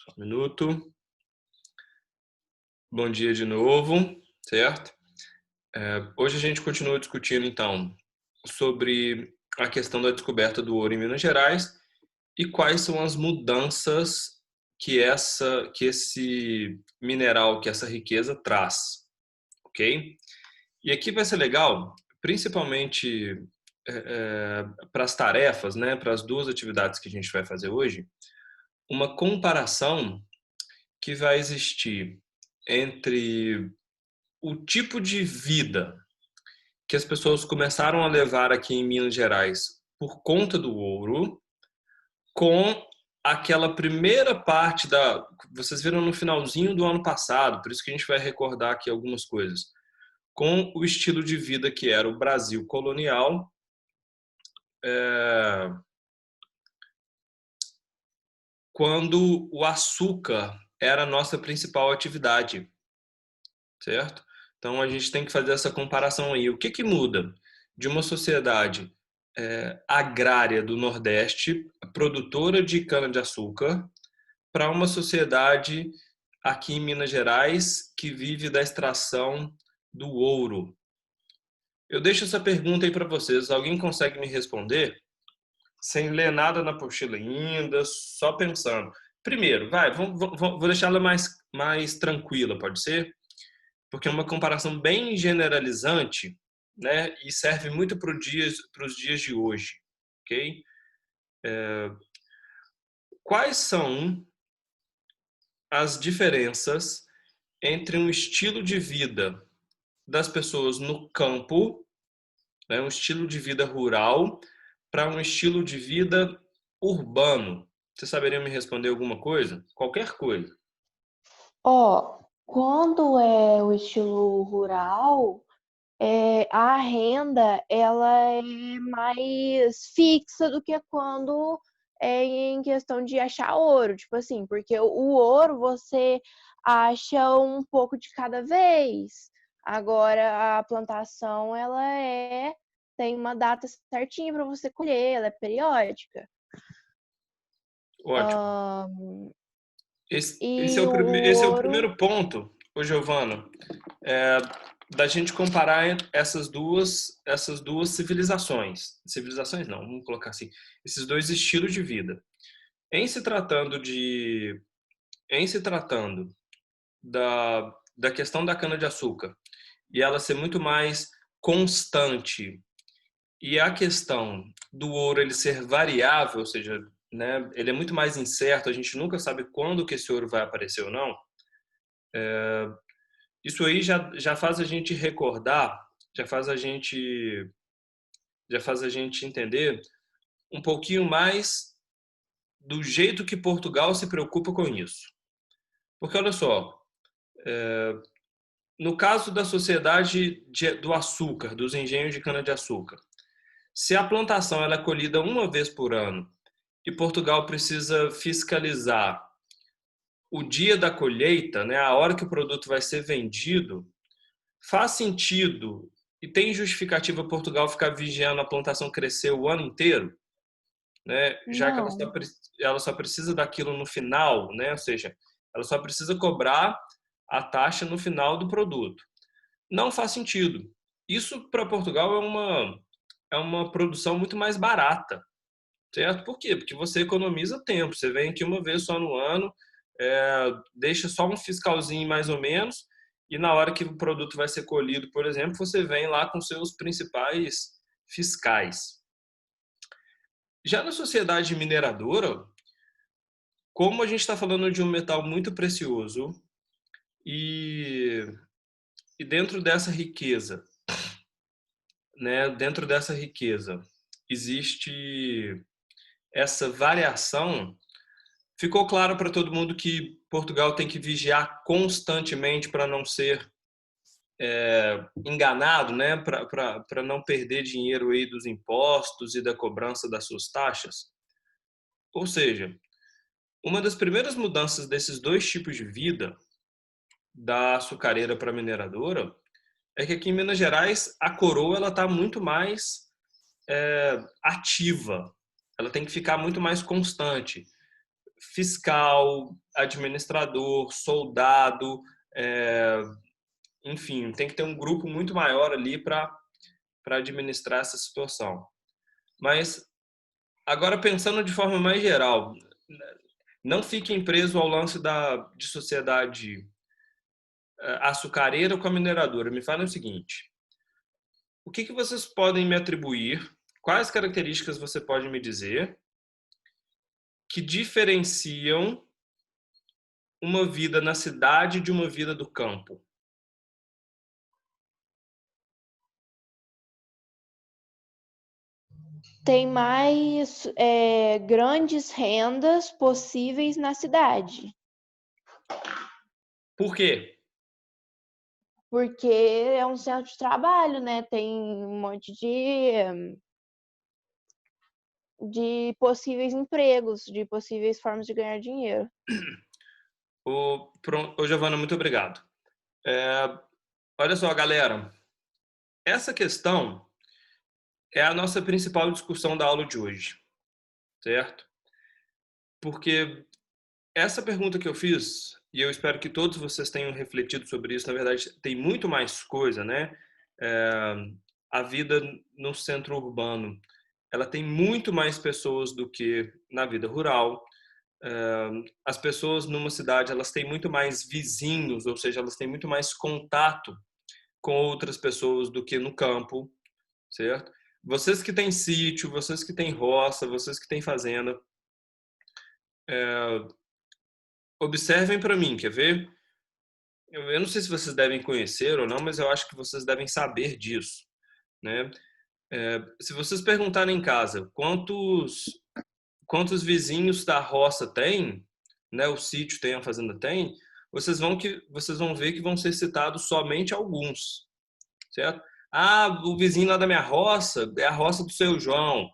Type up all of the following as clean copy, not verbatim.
Só um minuto. Bom dia de novo, certo? Hoje a gente continua discutindo, então, sobre a questão da descoberta do ouro em Minas Gerais e quais são as mudanças que esse mineral, que essa riqueza traz, ok? E aqui vai ser legal, principalmente para as tarefas, né, para as duas atividades que a gente vai fazer hoje, uma comparação que vai existir entre o tipo de vida que as pessoas começaram a levar aqui em Minas Gerais por conta do ouro, com aquela primeira parte da. Vocês viram no finalzinho do ano passado, por isso que a gente vai recordar aqui algumas coisas. Com o estilo de vida que era o Brasil colonial, é, quando o açúcar era a nossa principal atividade, certo? Então a gente tem que fazer essa comparação aí. O que que muda de uma sociedade agrária do Nordeste, produtora de cana-de-açúcar, para uma sociedade aqui em Minas Gerais que vive da extração do ouro? Eu deixo essa pergunta aí para vocês. Alguém consegue me responder? Sem ler nada na apostila ainda, só pensando. Primeiro, vou deixar ela mais tranquila, pode ser? Porque é uma comparação bem generalizante, né? E serve muito para os dias de hoje, ok? Quais são as diferenças entre um estilo de vida das pessoas no campo, né, um estilo de vida rural, para um estilo de vida urbano? Você saberia me responder alguma coisa? Qualquer coisa. Quando é o estilo rural, a renda ela é mais fixa do que quando é em questão de achar ouro, tipo assim, porque o ouro você acha um pouco de cada vez. Agora a plantação tem uma data certinha para você colher, ela é periódica. Ótimo. Ahn, Esse e o esse é o ouro, primeiro ponto, ô Giovana, é, da gente comparar essas duas civilizações. Civilizações não, vamos colocar assim, esses dois estilos de vida. Em se tratando de, em se tratando da questão da cana-de-açúcar e ela ser muito mais constante, e a questão do ouro ele ser variável, ou seja, né, ele é muito mais incerto, a gente nunca sabe quando que esse ouro vai aparecer ou não. Isso aí já faz a gente recordar, já faz a gente, já faz a gente entender um pouquinho mais do jeito que Portugal se preocupa com isso. Porque olha só, no caso da sociedade do açúcar, dos engenhos de cana-de-açúcar, se a plantação ela é colhida uma vez por ano e Portugal precisa fiscalizar o dia da colheita, né, a hora que o produto vai ser vendido, faz sentido e tem justificativa Portugal ficar vigiando a plantação crescer o ano inteiro, né? Já que não. ela só precisa daquilo no final, né? Ou seja, ela só precisa cobrar a taxa no final do produto. Não faz sentido. Isso para Portugal é uma produção muito mais barata, certo? Por quê? Porque você economiza tempo. Você vem aqui uma vez só no ano, deixa só um fiscalzinho mais ou menos, e na hora que o produto vai ser colhido, por exemplo, você vem lá com seus principais fiscais. Já na sociedade mineradora, como a gente está falando de um metal muito precioso e, e dentro dessa riqueza, né, dentro dessa riqueza existe essa variação. Ficou claro para todo mundo que Portugal tem que vigiar constantemente para não ser enganado, né? Para não perder dinheiro aí dos impostos e da cobrança das suas taxas. Ou seja, uma das primeiras mudanças desses dois tipos de vida, da açucareira para a mineradora, é que aqui em Minas Gerais a coroa ela está muito mais ativa, ela tem que ficar muito mais constante. fiscal, administrador, soldado, enfim, tem que ter um grupo muito maior ali para administrar essa situação. Mas, agora pensando de forma mais geral, não fiquem presos ao lance de sociedade açucareira com a mineradora. Me falem o seguinte: o que vocês podem me atribuir? Quais características você pode me dizer que diferenciam uma vida na cidade de uma vida do campo? Tem mais grandes rendas possíveis na cidade. Por quê? Porque é um centro de trabalho, né? Tem um monte de possíveis empregos, de possíveis formas de ganhar dinheiro. Giovana, muito obrigado. Olha só, galera. Essa questão é a nossa principal discussão da aula de hoje, certo? Porque essa pergunta que eu fiz, e eu espero que todos vocês tenham refletido sobre isso, na verdade, tem muito mais coisa, né? A vida no centro urbano, ela tem muito mais pessoas do que na vida rural. As pessoas numa cidade, elas têm muito mais vizinhos, ou seja, elas têm muito mais contato com outras pessoas do que no campo, certo? Vocês que têm sítio, vocês que têm roça, vocês que têm fazenda, observem para mim, quer ver? Eu não sei se vocês devem conhecer ou não, mas eu acho que vocês devem saber disso, né? Se vocês perguntarem em casa quantos vizinhos da roça tem, né? O sítio tem, a fazenda tem, vocês vão ver que vão ser citados somente alguns, certo? Ah, o vizinho lá da minha roça é a roça do seu João.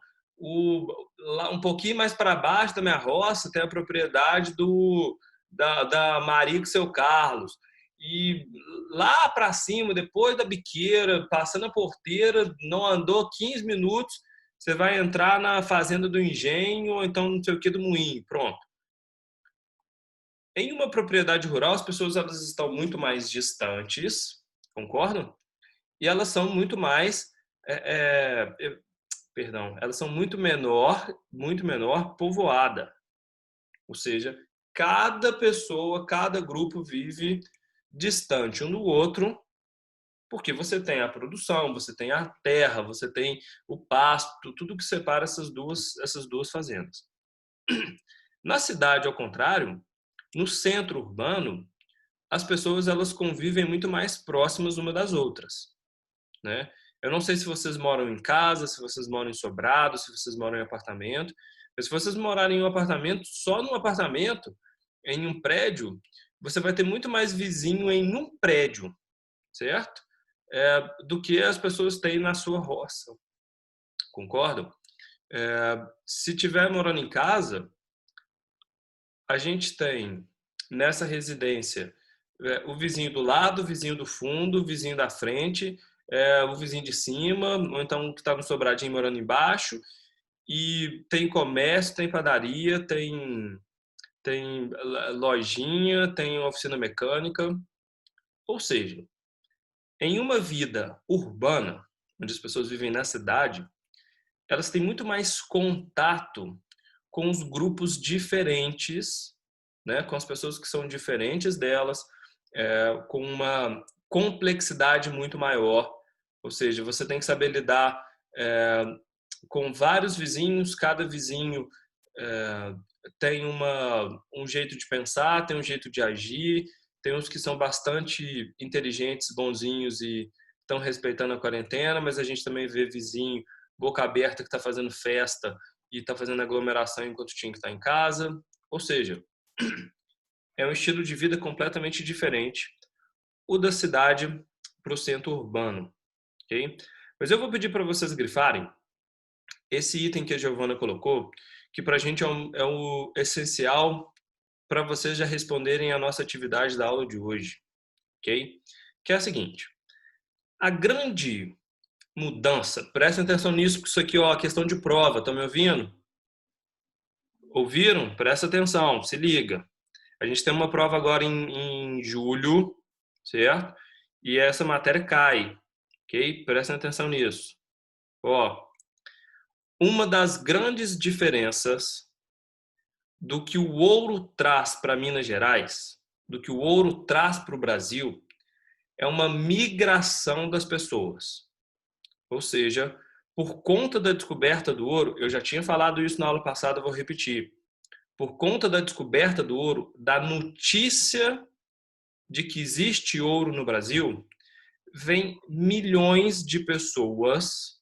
Lá um pouquinho mais para baixo da minha roça tem a propriedade da Maria com seu Carlos. E lá para cima, depois da biqueira, passando a porteira, não andou 15 minutos, você vai entrar na fazenda do engenho ou então não sei o que do moinho. Pronto. Em uma propriedade rural, as pessoas elas estão muito mais distantes, concordam? E elas são muito mais, perdão, elas são muito menor povoada. Ou seja, cada pessoa, cada grupo vive distante um do outro, porque você tem a produção, você tem a terra, você tem o pasto, tudo que separa essas duas fazendas. Na cidade, ao contrário, no centro urbano, as pessoas elas convivem muito mais próximas uma das outras, né? Eu não sei se vocês moram em casa, se vocês moram em sobrado, se vocês moram em apartamento, mas se vocês morarem em um apartamento, só num apartamento, em um prédio, você vai ter muito mais vizinho em um prédio, certo? Do que as pessoas têm na sua roça. Concordam? Se tiver morando em casa, a gente tem nessa residência o vizinho do lado, o vizinho do fundo, o vizinho da frente, o vizinho de cima, ou então que está no sobradinho morando embaixo, e tem comércio, tem padaria, tem lojinha, tem oficina mecânica. Ou seja, em uma vida urbana, onde as pessoas vivem na cidade, elas têm muito mais contato com os grupos diferentes, né, com as pessoas que são diferentes delas, com uma complexidade muito maior. Ou seja, você tem que saber lidar com vários vizinhos, cada vizinho tem um jeito de pensar, tem um jeito de agir, tem uns que são bastante inteligentes, bonzinhos e estão respeitando a quarentena, mas a gente também vê vizinho boca aberta que está fazendo festa e está fazendo aglomeração enquanto tinha que estar em casa. Ou seja, é um estilo de vida completamente diferente o da cidade para o centro urbano, ok? Mas eu vou pedir para vocês grifarem esse item que a Giovana colocou, que para a gente é o essencial para vocês já responderem a nossa atividade da aula de hoje, ok? Que é a seguinte: a grande mudança, prestem atenção nisso, porque isso aqui ó, é questão de prova, estão me ouvindo? Ouviram? Presta atenção, se liga. A gente tem uma prova agora em julho, certo? E essa matéria cai, ok? Prestem atenção nisso. Ó, uma das grandes diferenças do que o ouro traz para Minas Gerais, do que o ouro traz para o Brasil, é uma migração das pessoas. Ou seja, por conta da descoberta do ouro, eu já tinha falado isso na aula passada, vou repetir. Por conta da descoberta do ouro, da notícia de que existe ouro no Brasil, vem milhões de pessoas,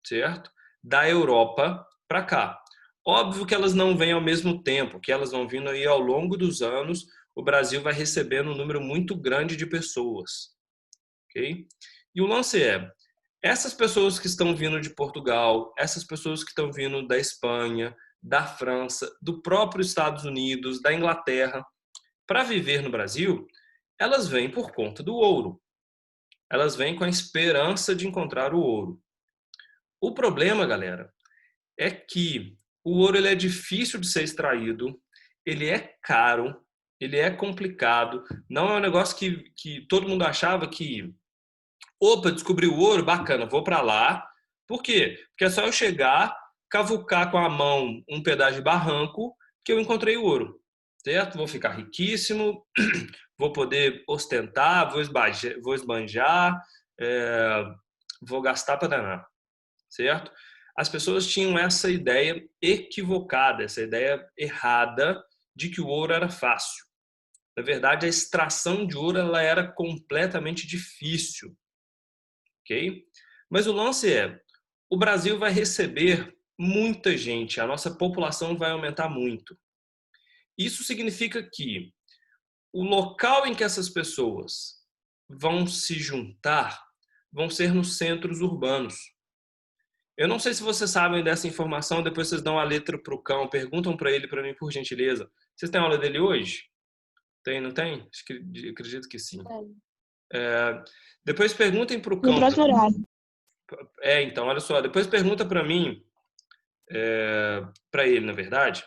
certo? Da Europa para cá. Óbvio que elas não vêm ao mesmo tempo, que elas vão vindo aí ao longo dos anos, o Brasil vai recebendo um número muito grande de pessoas, ok? E o lance é, essas pessoas que estão vindo de Portugal, essas pessoas que estão vindo da Espanha, da França, do próprio Estados Unidos, da Inglaterra, para viver no Brasil, elas vêm por conta do ouro. Elas vêm com a esperança de encontrar o ouro. O problema, galera, é que o ouro ele é difícil de ser extraído, ele é caro, ele é complicado. Não é um negócio que todo mundo achava que, opa, descobri o ouro, bacana, vou para lá. Por quê? Porque é só eu chegar, cavucar com a mão um pedaço de barranco que eu encontrei o ouro. Certo? Vou ficar riquíssimo, vou poder ostentar, vou esbanjar, vou gastar para danar, certo? As pessoas tinham essa ideia equivocada, essa ideia errada de que o ouro era fácil. Na verdade, a extração de ouro ela era completamente difícil, ok? Mas o lance é, o Brasil vai receber muita gente, a nossa população vai aumentar muito. Isso significa que o local em que essas pessoas vão se juntar vão ser nos centros urbanos. Eu não sei se vocês sabem dessa informação, depois vocês dão a letra para o cão, perguntam para ele, para mim, por gentileza. Vocês têm aula dele hoje? Tem, não tem? Acredito que sim. Depois perguntem para o No cão. próximo horário. Então, olha só, depois pergunta para mim, para ele, na verdade,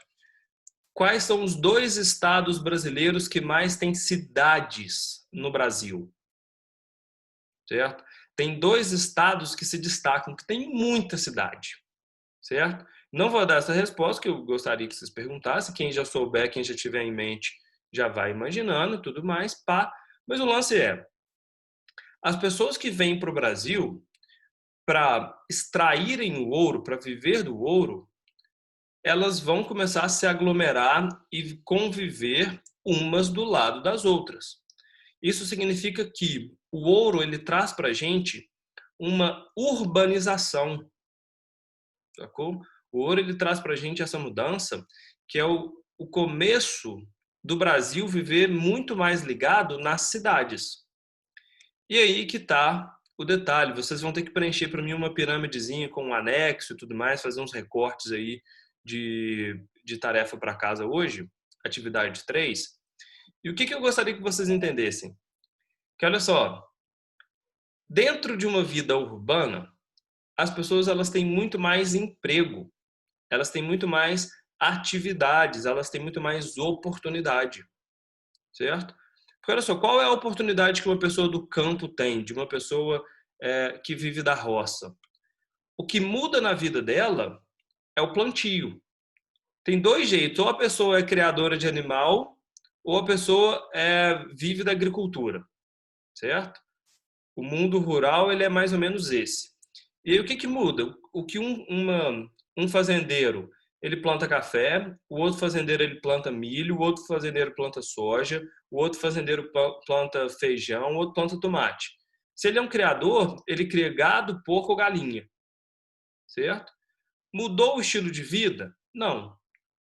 quais são os 2 estados brasileiros que mais têm cidades no Brasil? Certo? Tem 2 estados que se destacam, que tem muita cidade, certo? Não vou dar essa resposta, que eu gostaria que vocês perguntassem. Quem já souber, quem já tiver em mente, já vai imaginando e tudo mais, pá. Mas o lance é, as pessoas que vêm para o Brasil para extraírem o ouro, para viver do ouro, elas vão começar a se aglomerar e conviver umas do lado das outras. Isso significa que o ouro ele traz para a gente uma urbanização, sacou? O ouro ele traz para a gente essa mudança, que é o começo do Brasil viver muito mais ligado nas cidades. E aí que está o detalhe, vocês vão ter que preencher para mim uma pirâmidezinha com um anexo e tudo mais, fazer uns recortes aí de tarefa para casa hoje, atividade 3. E o que eu gostaria que vocês entendessem? Que olha só, dentro de uma vida urbana, as pessoas elas têm muito mais emprego, elas têm muito mais atividades, elas têm muito mais oportunidade, certo? Porque olha só, qual é a oportunidade que uma pessoa do campo tem, de uma pessoa que vive da roça? O que muda na vida dela é o plantio. Tem 2 jeitos, ou a pessoa é criadora de animal, ou a pessoa vive da agricultura, certo? O mundo rural ele é mais ou menos esse. E aí o que muda? O que um fazendeiro ele planta café, o outro fazendeiro ele planta milho, o outro fazendeiro planta soja, o outro fazendeiro planta feijão, o outro planta tomate. Se ele é um criador, ele cria gado, porco ou galinha, certo? Mudou o estilo de vida? Não.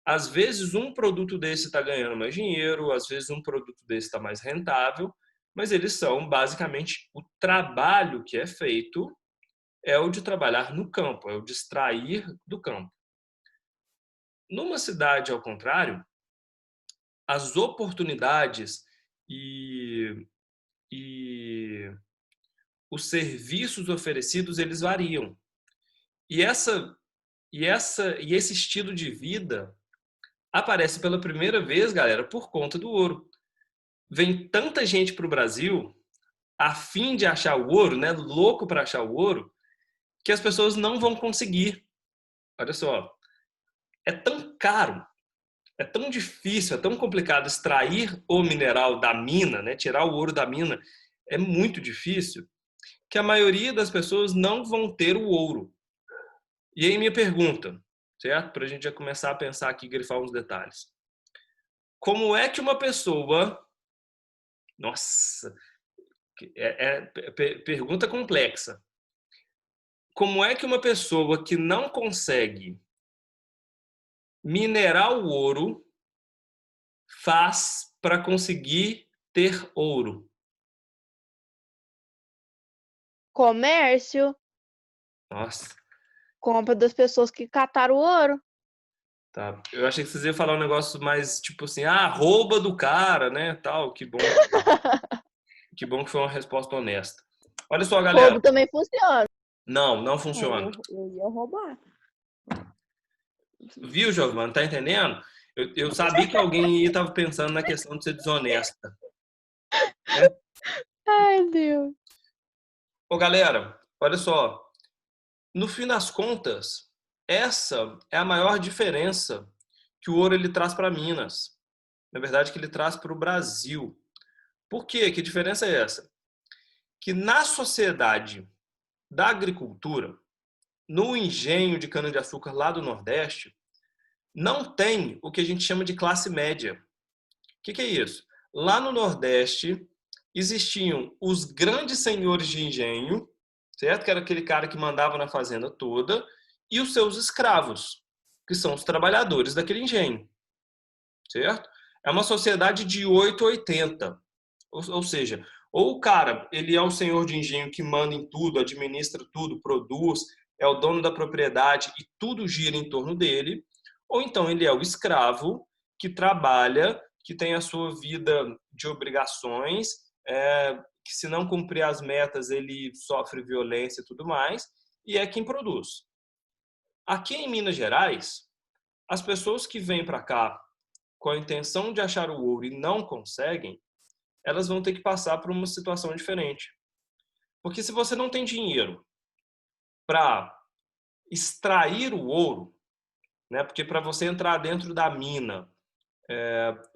Às vezes um produto desse está ganhando mais dinheiro, às vezes um produto desse está mais rentável, mas eles são basicamente o trabalho que é feito é o de trabalhar no campo, é o de extrair do campo. Numa cidade, ao contrário, as oportunidades e os serviços oferecidos eles variam. E esse estilo de vida aparece pela primeira vez, galera, por conta do ouro. Vem tanta gente para o Brasil a fim de achar o ouro, né, louco para achar o ouro, que as pessoas não vão conseguir. Olha só, é tão caro, é tão difícil, é tão complicado extrair o mineral da mina, né, tirar o ouro da mina, é muito difícil, que a maioria das pessoas não vão ter o ouro. E aí minha pergunta, certo? Para a gente já começar a pensar aqui, grifar uns detalhes. Como é que uma pessoa, nossa, pergunta complexa. Como é que uma pessoa que não consegue minerar o ouro faz para conseguir ter ouro? Comércio, Nossa, compra das pessoas que cataram o ouro. tá. Eu achei que vocês iam falar um negócio mais tipo assim, ah, rouba do cara, né, tal. Que bom que foi uma resposta honesta. Olha só, galera. Roubo também funciona. Não, não É, funciona. eu ia roubar. Viu, Giovana? Tá entendendo? Eu sabia que alguém estava pensando na questão de ser desonesta, né? Ai, Deus. Ô, galera, olha só. No fim das contas, essa é a maior diferença que o ouro ele traz para Minas. Na verdade, que ele traz para o Brasil. Por quê? Que diferença é essa? Que na sociedade da agricultura, no engenho de cana-de-açúcar lá do Nordeste, não tem o que a gente chama de classe média. O que é isso? Lá no Nordeste existiam os grandes senhores de engenho, certo? Que era aquele cara que mandava na fazenda toda, e os seus escravos, que são os trabalhadores daquele engenho, certo? É uma sociedade de 880, ou seja, ou o cara, ele é o senhor de engenho que manda em tudo, administra tudo, produz, é o dono da propriedade e tudo gira em torno dele, ou então ele é o escravo que trabalha, que tem a sua vida de obrigações, que se não cumprir as metas ele sofre violência e tudo mais, e é quem produz. Aqui em Minas Gerais, as pessoas que vêm para cá com a intenção de achar o ouro e não conseguem, elas vão ter que passar por uma situação diferente. Porque se você não tem dinheiro para extrair o ouro, né, porque para você entrar dentro da mina,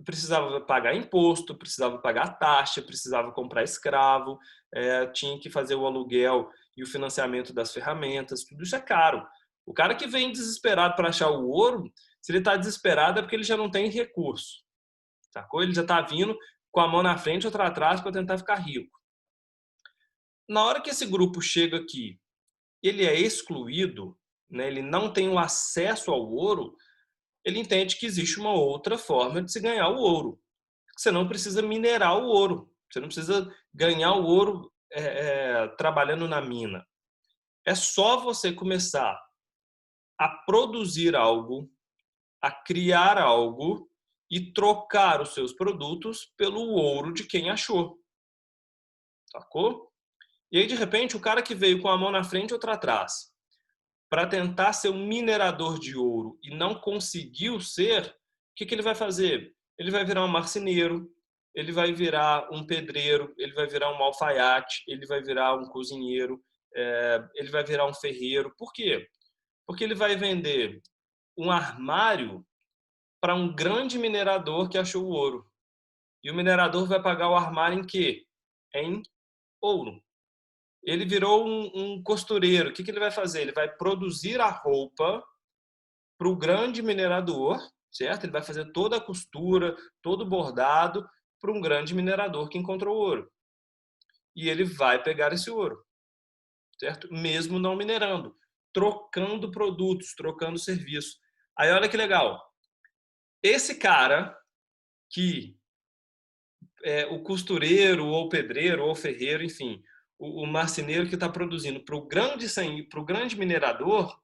precisava pagar imposto, precisava pagar taxa, precisava comprar escravo, tinha que fazer o aluguel e o financiamento das ferramentas, tudo isso é caro. O cara que vem desesperado para achar o ouro, se ele está desesperado é porque ele já não tem recurso, sacou? Ele já está vindo com a mão na frente e outra atrás para tentar ficar rico. Na hora que esse grupo chega aqui, ele é excluído, né, ele não tem o acesso ao ouro, ele entende que existe uma outra forma de se ganhar o ouro. Você não precisa minerar o ouro, você não precisa ganhar o ouro trabalhando na mina. É só você começar a produzir algo, a criar algo e trocar os seus produtos pelo ouro de quem achou. Sacou? E aí, de repente, o cara que veio com a mão na frente e outra atrás, para tentar ser um minerador de ouro e não conseguiu ser, o que ele vai fazer? Ele vai virar um marceneiro, ele vai virar um pedreiro, ele vai virar um alfaiate, ele vai virar um cozinheiro, ele vai virar um ferreiro. Por quê? Porque ele vai vender um armário para um grande minerador que achou o ouro. E o minerador vai pagar o armário em quê? Em ouro. Ele virou um costureiro. O que ele vai fazer? Ele vai produzir a roupa para o grande minerador, certo? Ele vai fazer toda a costura, todo o bordado para um grande minerador que encontrou ouro. E ele vai pegar esse ouro, certo? Mesmo não minerando, trocando produtos, trocando serviço. Aí olha que legal. Esse cara que é o costureiro, ou pedreiro, ou ferreiro, enfim, o marceneiro que está produzindo para o grande minerador,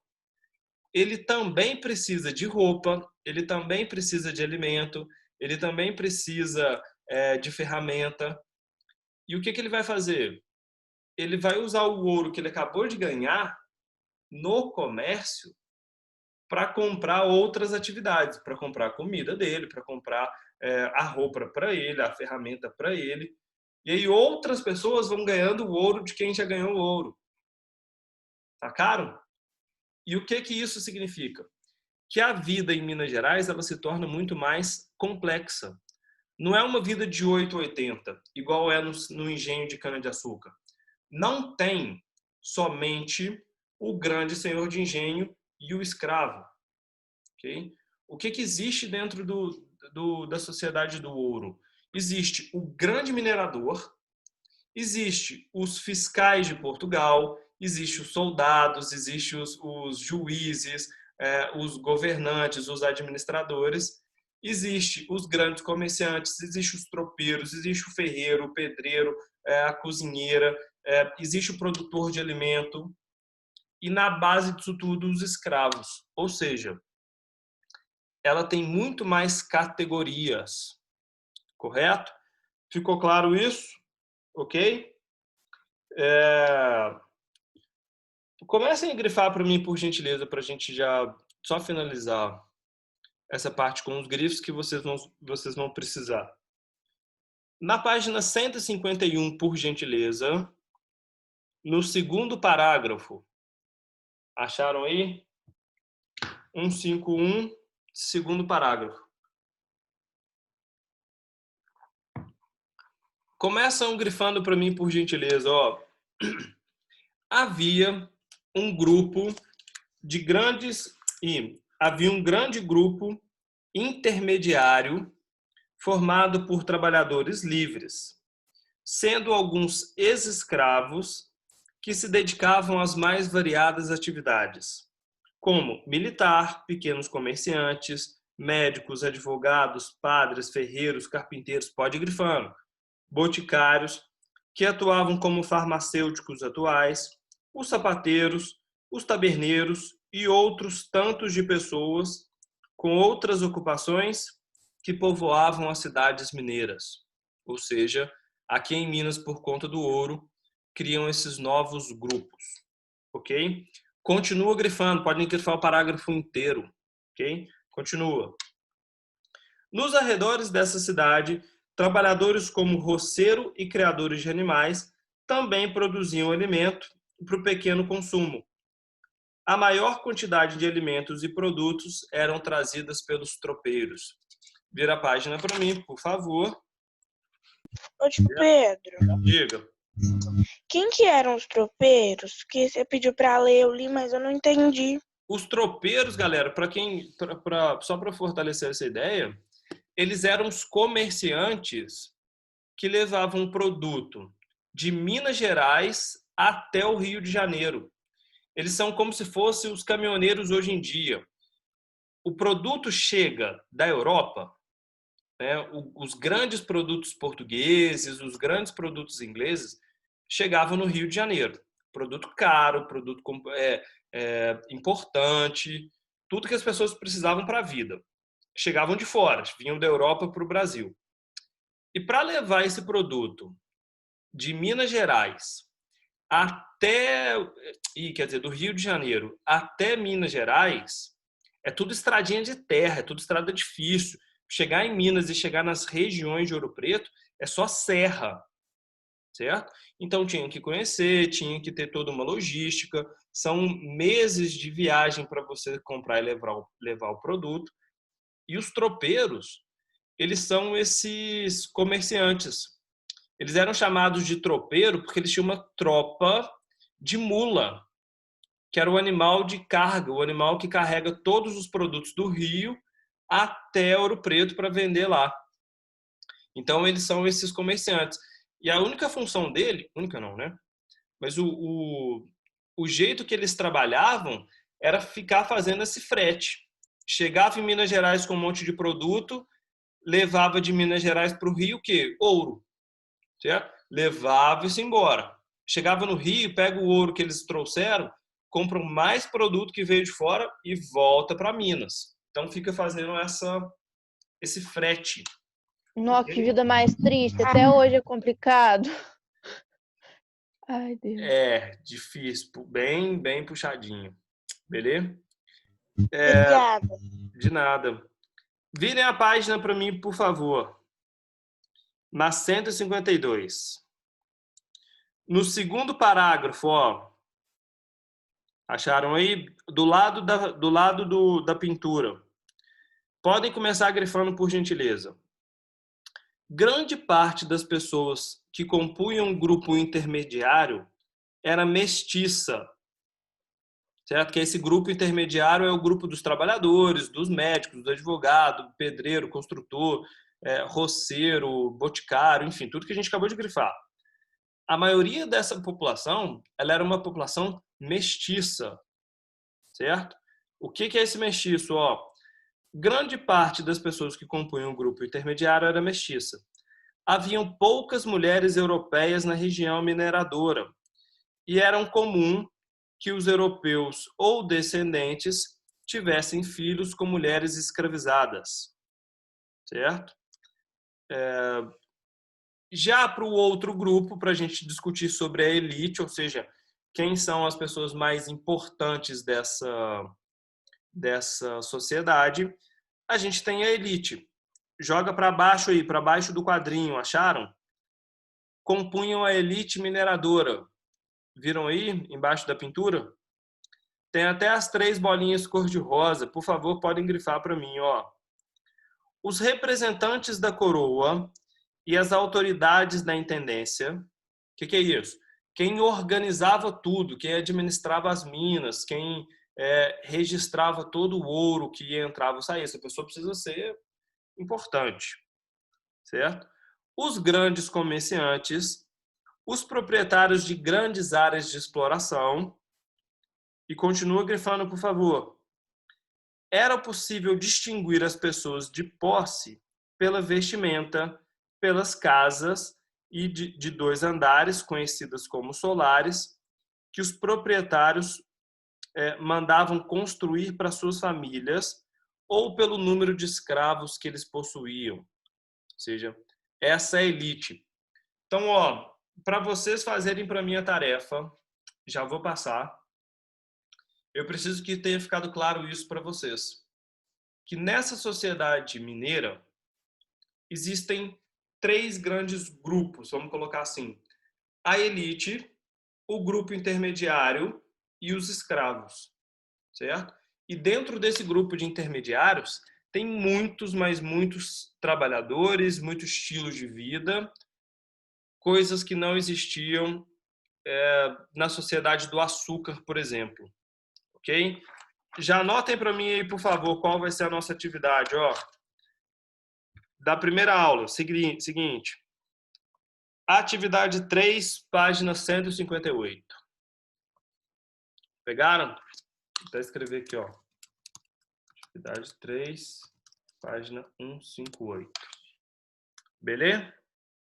ele também precisa de roupa, ele também precisa de alimento, ele também precisa de ferramenta. E o que ele vai fazer? Ele vai usar o ouro que ele acabou de ganhar no comércio para comprar outras atividades, para comprar a comida dele, para comprar a roupa para ele, a ferramenta para ele. E aí outras pessoas vão ganhando o ouro de quem já ganhou o ouro. Sacaram? E o que que isso significa? Que a vida em Minas Gerais ela se torna muito mais complexa. Não é uma vida de 8 ou 80, igual é no engenho de cana-de-açúcar. Não tem somente o grande senhor de engenho e o escravo. Okay? O que que existe dentro da sociedade do ouro? Existe o grande minerador, existe os fiscais de Portugal, existe os soldados, existe os juízes, os governantes, os administradores, existe os grandes comerciantes, existe os tropeiros, existe o ferreiro, o pedreiro, a cozinheira, existe o produtor de alimento e na base disso tudo os escravos. Ou seja, ela tem muito mais categorias, correto? Ficou claro isso? Ok? Comecem a grifar para mim, por gentileza, para a gente já só finalizar essa parte com os grifos que vocês vão precisar. Na página 151, por gentileza, no segundo parágrafo, acharam aí? 151, segundo parágrafo. Começam grifando para mim, por gentileza. Ó. Havia um grupo de grandes e havia um grande grupo intermediário formado por trabalhadores livres, sendo alguns ex-escravos que se dedicavam às mais variadas atividades, como militar, pequenos comerciantes, médicos, advogados, padres, ferreiros, carpinteiros, pode ir grifando, boticários, que atuavam como farmacêuticos atuais, os sapateiros, os taberneiros e outros tantos de pessoas com outras ocupações que povoavam as cidades mineiras. Ou seja, aqui em Minas, por conta do ouro, criam esses novos grupos. Ok? Continua grifando, podem grifar o parágrafo inteiro. Ok? Continua. Nos arredores dessa cidade, trabalhadores como roceiro e criadores de animais também produziam alimento para o pequeno consumo. A maior quantidade de alimentos e produtos eram trazidas pelos tropeiros. Vira a página para mim, por favor. Ô, tio Pedro. Diga. Quem que eram os tropeiros? Que você pediu para ler, eu li, mas eu não entendi. Os tropeiros, galera, só para fortalecer essa ideia, eles eram os comerciantes que levavam produto de Minas Gerais até o Rio de Janeiro. Eles são como se fossem os caminhoneiros hoje em dia. O produto chega da Europa, né? Os grandes produtos portugueses, os grandes produtos ingleses chegavam no Rio de Janeiro. Produto caro, produto importante, tudo que as pessoas precisavam para a vida. Chegavam de fora, vinham da Europa para o Brasil. E para levar esse produto de Minas Gerais do Rio de Janeiro até Minas Gerais, é tudo estradinha de terra, é tudo estrada difícil. Chegar em Minas e chegar nas regiões de Ouro Preto é só serra, certo? Então tinha que conhecer, tinha que ter toda uma logística, são meses de viagem para você comprar e levar o produto. E os tropeiros, eles são esses comerciantes. Eles eram chamados de tropeiro porque eles tinham uma tropa de mula, que era o animal de carga, o animal que carrega todos os produtos do Rio até Ouro Preto para vender lá. Então, eles são esses comerciantes. E a única função dele, única não, né? Mas o jeito que eles trabalhavam era ficar fazendo esse frete. Chegava em Minas Gerais com um monte de produto, levava de Minas Gerais para o Rio o quê? Ouro. Certo? Levava isso embora. Chegava no Rio, pega o ouro que eles trouxeram, compram mais produto que veio de fora e volta para Minas. Então fica fazendo esse frete. Nossa, que vida mais triste. Até hoje é complicado. Ai, Deus. É difícil, bem puxadinho. Beleza? Obrigada. De nada. Virem a página para mim, por favor. Na 152. No segundo parágrafo, ó. Acharam aí? Do lado da pintura. Podem começar grifando, por gentileza. Grande parte das pessoas que compunham um grupo intermediário era mestiça. Certo? Que esse grupo intermediário é o grupo dos trabalhadores, dos médicos, do advogado, pedreiro, construtor, roceiro, boticário, enfim, tudo que a gente acabou de grifar. A maioria dessa população, ela era uma população mestiça, certo? O que é esse mestiço? Ó, grande parte das pessoas que compunham o grupo intermediário era mestiça. Haviam poucas mulheres europeias na região mineradora e eram comum que os europeus ou descendentes tivessem filhos com mulheres escravizadas, certo? Já para o outro grupo, para a gente discutir sobre a elite, ou seja, quem são as pessoas mais importantes dessa sociedade, a gente tem a elite. Joga para baixo aí, para baixo do quadrinho, acharam? Compunham a elite mineradora. Viram aí, embaixo da pintura? Tem até as 3 bolinhas cor-de-rosa. Por favor, podem grifar para mim, ó. Os representantes da coroa e as autoridades da intendência. O que é isso? Quem organizava tudo, quem administrava as minas, quem registrava todo o ouro que entrava e saía. Essa pessoa precisa ser importante, certo? Os grandes comerciantes, os proprietários de grandes áreas de exploração. E continua grifando, por favor. Era possível distinguir as pessoas de posse pela vestimenta, pelas casas e de 2 andares, conhecidas como solares, que os proprietários mandavam construir para suas famílias ou pelo número de escravos que eles possuíam. Ou seja, essa é a elite. Então, ó, para vocês fazerem para mim a tarefa, já vou passar. Eu preciso que tenha ficado claro isso para vocês. Que nessa sociedade mineira existem 3 grandes grupos, vamos colocar assim. A elite, o grupo intermediário e os escravos, certo? E dentro desse grupo de intermediários tem muitos, mas muitos trabalhadores, muitos estilos de vida, coisas que não existiam na sociedade do açúcar, por exemplo. Ok? Já anotem para mim aí, por favor, qual vai ser a nossa atividade, ó. Da primeira aula, seguinte. Atividade 3, página 158. Pegaram? Vou até escrever aqui, ó. Atividade 3, página 158. Beleza?